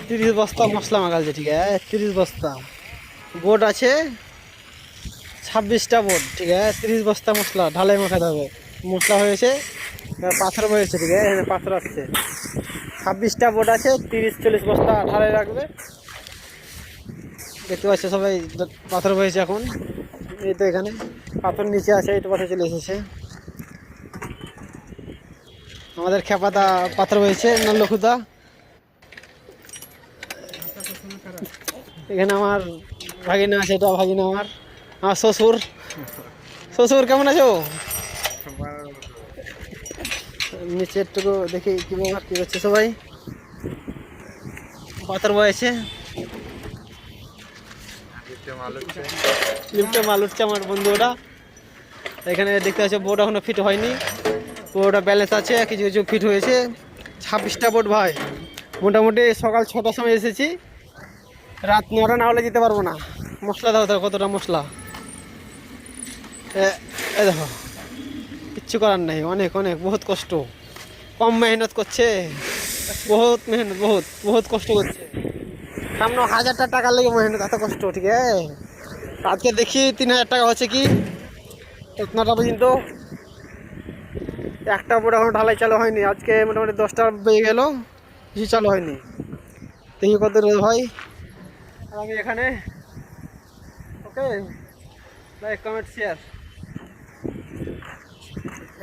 30 বস্তা মশলা মাখালছে, ঠিক আছে? 30 বস্তা বোট আছে, 26টা বোট, ঠিক আছে? 30 বস্তা মশলা ঢালাই মাখাতে হবে। মশলা হয়েছে, এবার পাথর হয়েছে, ঠিক আছে? এখানে পাথর আসছে। 26টা বোট আছে, 30-40 বস্তা ঢালাই রাখবে। দেখতে পাচ্ছে সবাই, পাথর হয়েছে এখন। এই তো এখানে পাথর নিচে আছে, এই তো পাথর চলে এসেছে। আমাদের খেপাতা পাথর হয়েছে, নল্লখুদা। এখানে আমার ভাগিনা আছে, এটা ভাগিনা আমার, আমার শ্বশুর। শ্বশুর কেমন আছো? নিচে একটু দেখি কি ব্যাপার, কি করছে সবাই। পাথর বয়েছে, লিফটে মাল উঠছে আমার বন্ধু ওটা। এখানে দেখতে পাচ্ছি বোট এখনো ফিট হয়নি, পুরোটা ব্যালেন্স আছে, কিছু কিছু ফিট হয়েছে। 26টা বোট ভাই, মোটামুটি সকাল 6টার সময় এসেছি, রাত 9টা না হলে যেতে পারবো না। মশলা দাও, তাও কতটা মশলা, এ দেখো, কিচ্ছু করার নেই, অনেক অনেক বহুত কষ্ট, কম মেহনত করছে, বহুত মেহনত, বহুত বহুত কষ্ট করছে। সামনে 1000টা টাকা লেগে মেহনত, এত কষ্ট, ঠিক আছে? আজকে দেখি 3000 টাকা হচ্ছে কি 9টা পর্যন্ত। একটা বোট এখনো ঢালাই চালু হয়নি, আজকে মোটামুটি 10টা বেজে গেল, কিছু চালু হয়নি। দেখি কত রোদ হয়। আর আমি এখানে, ওকে, লাইক কমেন্ট শেয়ার।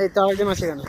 এই তো আরেকজন আছে এখানে।